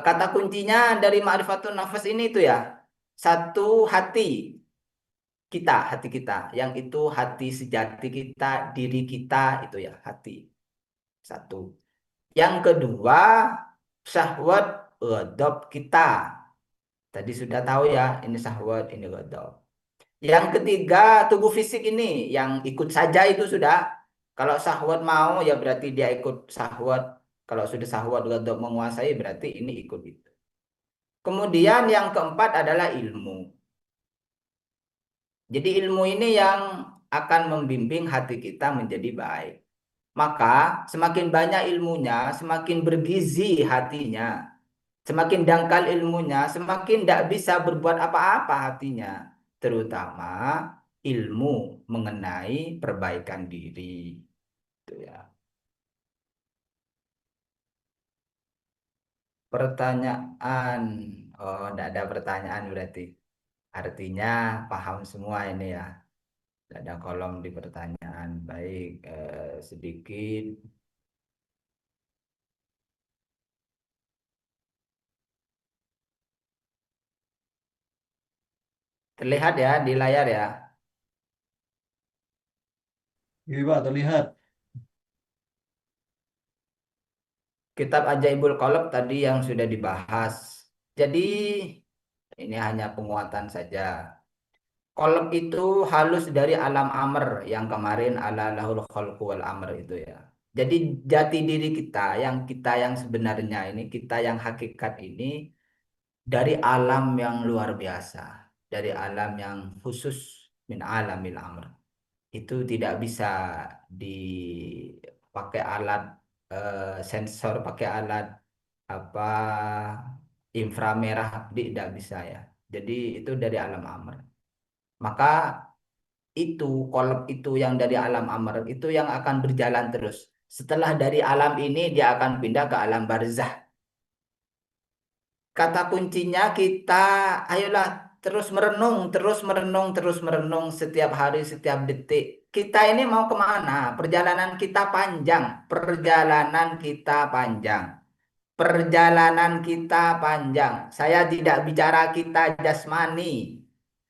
Kata kuncinya dari ma'rifatun nafas ini itu ya. Satu, hati kita. Yang itu hati sejati kita, diri kita itu ya, hati. Satu. Yang kedua, syahwat ghadab kita. Tadi sudah tahu ya, ini syahwat, ini ghadab. Yang ketiga, tubuh fisik ini yang ikut saja itu sudah. Kalau syahwat mau ya berarti dia ikut syahwat. Kalau sudah syahwat ghadab menguasai berarti ini ikut itu. Kemudian yang keempat adalah ilmu. Jadi ilmu ini yang akan membimbing hati kita menjadi baik. Maka semakin banyak ilmunya, semakin bergizi hatinya. Semakin dangkal ilmunya, semakin tidak bisa berbuat apa-apa hatinya. Terutama ilmu mengenai perbaikan diri. Itu ya. Pertanyaan. Oh, tidak ada pertanyaan berarti. Artinya paham semua ini ya. Tidak ada kolom di pertanyaan. Baik, sedikit. Terlihat ya di layar ya. Iya Pak, terlihat. Kitab Ajaibul Qalb tadi yang sudah dibahas. Jadi ini hanya penguatan saja. Qalb itu halus dari alam amr yang kemarin ala lahul khalqu wal amr itu ya. Jadi jati diri kita yang sebenarnya ini, kita yang hakikat ini dari alam yang luar biasa, dari alam yang khusus min alamil amr. Itu tidak bisa dipakai alat sensor, pakai alat apa inframerah, tidak bisa ya. Jadi itu dari alam amr. Maka itu kolab itu yang dari alam amr itu yang akan berjalan terus. Setelah dari alam ini dia akan pindah ke alam barzah. Kata kuncinya kita ayolah terus merenung, terus merenung, terus merenung setiap hari, setiap detik. Kita ini mau kemana? Perjalanan kita panjang. Perjalanan kita panjang. Perjalanan kita panjang. Saya tidak bicara kita jasmani.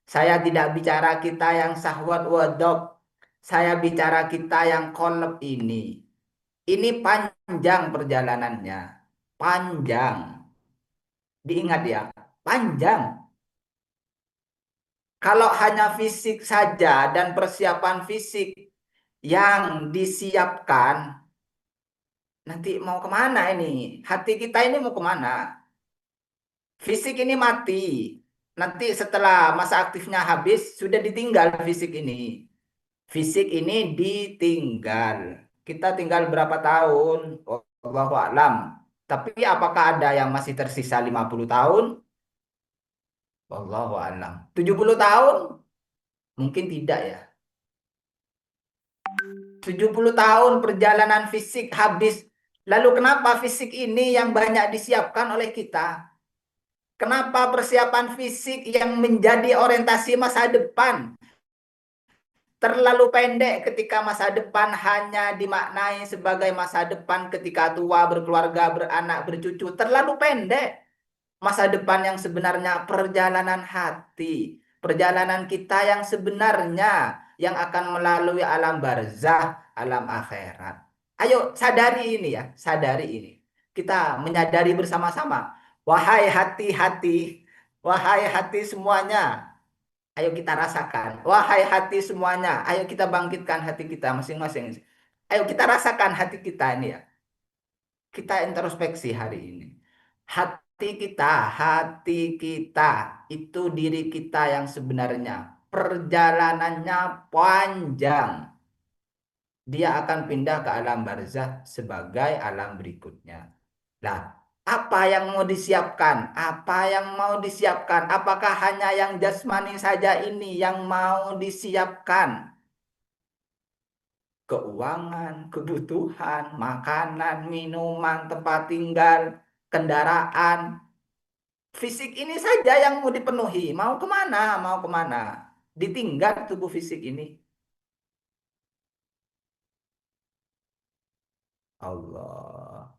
Saya tidak bicara kita yang syahwat wadok. Saya bicara kita yang kolab ini. Ini panjang perjalanannya. Panjang. Diingat ya, panjang. Kalau hanya fisik saja dan persiapan fisik yang disiapkan, nanti mau kemana ini? Hati kita ini mau kemana? Fisik ini mati. Nanti setelah masa aktifnya habis, sudah ditinggal fisik ini. Fisik ini ditinggal. Kita tinggal berapa tahun? Wallahu a'lam. Tapi apakah ada yang masih tersisa 50 tahun? Wallahu a'lam. 70 tahun? Mungkin tidak ya. 70 tahun perjalanan fisik habis. Lalu kenapa fisik ini yang banyak disiapkan oleh kita? Kenapa persiapan fisik yang menjadi orientasi masa depan terlalu pendek ketika masa depan hanya dimaknai sebagai masa depan ketika tua, berkeluarga, beranak, bercucu. Terlalu pendek. Masa depan yang sebenarnya perjalanan hati. Perjalanan kita yang sebenarnya yang akan melalui alam barzah, alam akhirat. Ayo sadari ini ya, sadari ini. Kita menyadari bersama-sama. Wahai hati-hati, wahai hati semuanya, ayo kita rasakan. Wahai hati semuanya, ayo kita bangkitkan hati kita masing-masing. Ayo kita rasakan hati kita ini ya. Kita introspeksi hari ini. Hati kita itu diri kita yang sebenarnya. Perjalanannya panjang. Dia akan pindah ke alam barzah sebagai alam berikutnya. Nah, apa yang mau disiapkan? Apa yang mau disiapkan? Apakah hanya yang jasmani saja ini yang mau disiapkan? Keuangan, kebutuhan, makanan, minuman, tempat tinggal, kendaraan, fisik ini saja yang mau dipenuhi. Mau kemana? Mau kemana? Ditinggal tubuh fisik ini. Allah.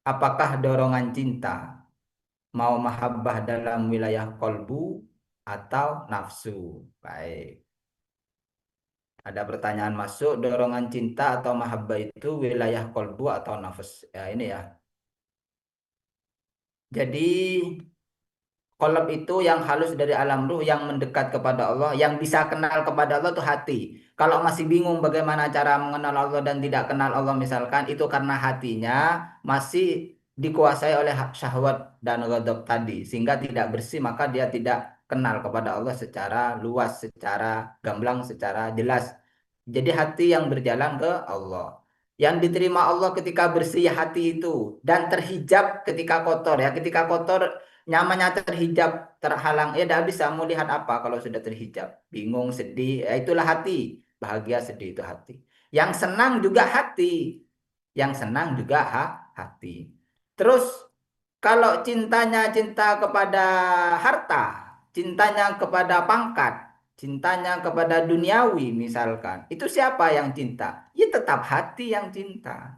Apakah dorongan cinta mau mahabbah dalam wilayah kolbu atau nafsu? Baik. Ada pertanyaan masuk, dorongan cinta atau mahabbah itu wilayah kolbu atau nafs? Ya ini ya. Jadi kolab itu yang halus dari alam ruh, yang mendekat kepada Allah, yang bisa kenal kepada Allah itu hati. Kalau masih bingung bagaimana cara mengenal Allah dan tidak kenal Allah misalkan, itu karena hatinya masih dikuasai oleh syahwat dan ghadab tadi. Sehingga tidak bersih, maka dia tidak kenal kepada Allah secara luas, secara gamblang, secara jelas. Jadi hati yang berjalan ke Allah. Yang diterima Allah ketika bersih hati itu. Dan terhijab ketika kotor ya. Ketika kotor nyamannya terhijab, terhalang, ya tidak bisa mau lihat apa kalau sudah terhijab, bingung, sedih, ya itulah hati, bahagia, sedih itu hati. Yang senang juga hati, yang senang juga hati. Terus kalau cintanya cinta kepada harta, cintanya kepada pangkat, cintanya kepada duniawi misalkan, itu siapa yang cinta? Ya tetap hati yang cinta.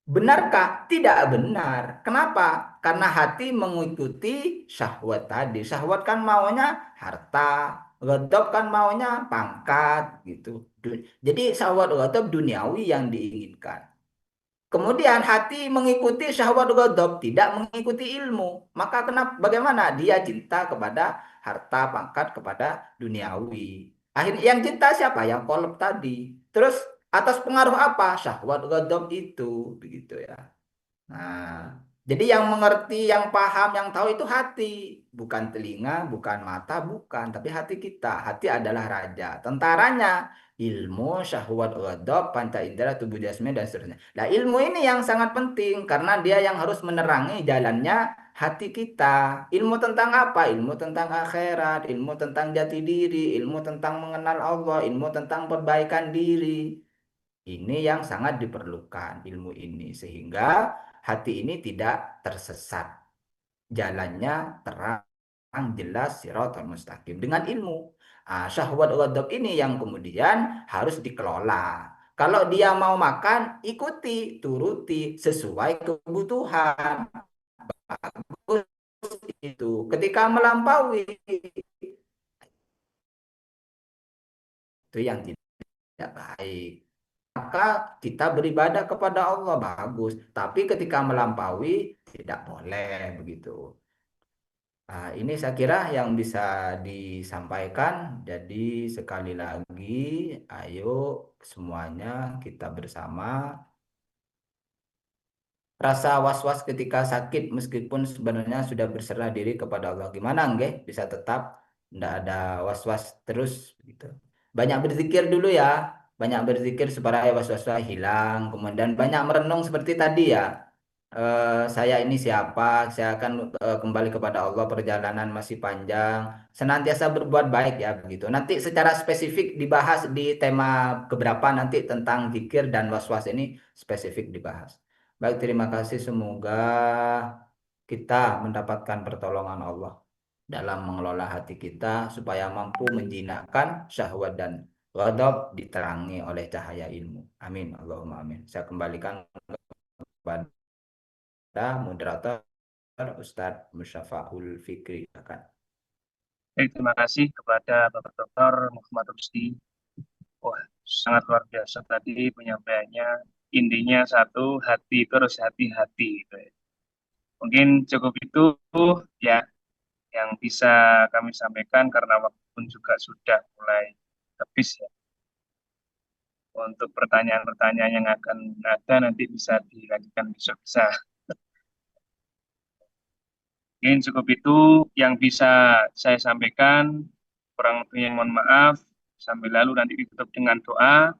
Benarkah? Tidak benar. Kenapa? Karena hati mengikuti syahwat tadi. Syahwat kan maunya harta, ghadab kan maunya pangkat gitu. Jadi syahwat ghadab duniawi yang diinginkan. Kemudian hati mengikuti syahwat ghadab, tidak mengikuti ilmu. Maka kenapa? Bagaimana? Dia cinta kepada harta, pangkat, kepada duniawi. Akhirnya yang cinta siapa? Yang kolab tadi. Terus atas pengaruh apa? Syahwat ghadab itu, begitu ya. Nah, jadi yang mengerti, yang paham, yang tahu itu hati, bukan telinga, bukan mata, bukan, tapi hati kita. Hati adalah raja, tentaranya ilmu, syahwat, ghadab, panca indera, tubuh jasmani dan seterusnya. Nah, ilmu ini yang sangat penting karena dia yang harus menerangi jalannya hati kita. Ilmu tentang apa? Ilmu tentang akhirat, ilmu tentang jati diri, ilmu tentang mengenal Allah, ilmu tentang perbaikan diri. Ini yang sangat diperlukan ilmu ini sehingga hati ini tidak tersesat. Jalannya terang, jelas, siratal mustaqim dengan ilmu. Syahwat ghadab ini yang kemudian harus dikelola. Kalau dia mau makan, ikuti, turuti sesuai kebutuhan. Bagus itu. Ketika melampaui itu yang tidak baik. Maka kita beribadah kepada Allah bagus, tapi ketika melampaui tidak boleh begitu. Nah, ini saya kira yang bisa disampaikan. Jadi sekali lagi, ayo semuanya kita bersama. Rasa was-was ketika sakit meskipun sebenarnya sudah berserah diri kepada Allah. Gimana nggih? Bisa tetap tidak ada was-was terus gitu. Banyak berzikir dulu ya. Banyak berzikir supaya was-wasnya hilang. Kemudian banyak merenung seperti tadi ya. Saya ini siapa? Saya akan kembali kepada Allah. Perjalanan masih panjang. Senantiasa berbuat baik ya begitu. Nanti secara spesifik dibahas di tema keberapa nanti tentang zikir dan was-was ini spesifik dibahas. Baik, terima kasih. Semoga kita mendapatkan pertolongan Allah dalam mengelola hati kita supaya mampu menjinakkan syahwat dan ghadab diterangi oleh cahaya ilmu. Amin. Allahumma amin. Saya kembalikan kepada moderator Ustadz Musyafa'ul Fikri. Baik, terima kasih kepada Bapak Dr. Muhammad Rusdi. Wah, sangat luar biasa tadi penyampaiannya. Intinya satu, hati itu harus hati-hati, gitu ya. Mungkin cukup itu ya yang bisa kami sampaikan karena waktu pun juga sudah mulai habis ya. Untuk pertanyaan-pertanyaan yang akan ada nanti bisa dilanjutkan besok bisa. Mungkin cukup itu yang bisa saya sampaikan. Kurang lebihnya mohon maaf. Sambil lalu nanti ditutup dengan doa.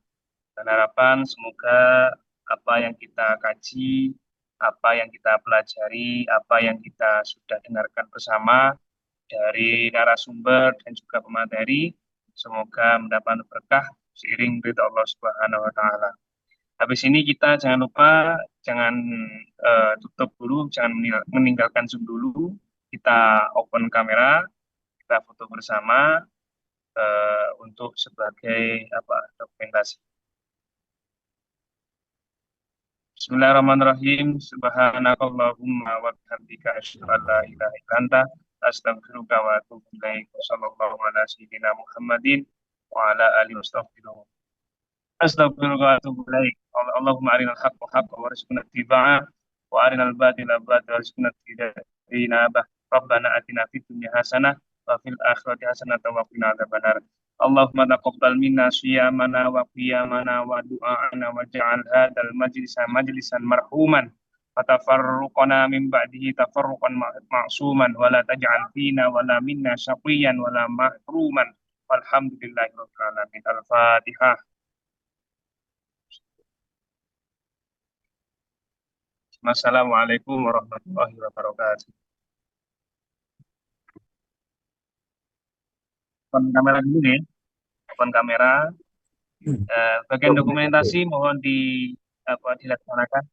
Dan harapan semoga apa yang kita kaji, apa yang kita pelajari, apa yang kita sudah dengarkan bersama dari narasumber dan juga pemateri, semoga mendapat berkah seiring ridha Allah Subhanahu wa taala. Habis ini kita jangan lupa jangan tutup dulu, jangan meninggalkan Zoom dulu. Kita open kamera, kita foto bersama untuk sebagai dokumentasi. Bismillahirrahmanirrahim. Subhanakallahumma wa bihamdika asyhadu an la ilaha illa anta astaghfiruka wa atubu ilaik. Wassallallahu ala sayyidina Muhammadin wa ala alihi wasallam. Astaghfiruka wa atubu ilaik. Allahumma arinal haqqa haqqan warzuqna ittiba'ah wa arinal batila batilan warzuqna ijtinabah. Rabbana atina fid dunya hasanah wa fil akhirati hasanah wa qina adzabannar. Allahumma taqabbal minna siyamana wa qiyamana wa du'a'ana wa ja'al hadzal majlisan marhuman wa tafarruqana min ba'dihi tafarruqan ma'suman wa la taj'al fina wa la minna syaqiyan wa la mahruman walhamdulillahi rabbil alamin. Al-Fatihah. Wassalamualaikum warahmatullahi wabarakatuh. Open kamera dulu nih. Open kamera. Bagian dokumentasi mohon dilaksanakan.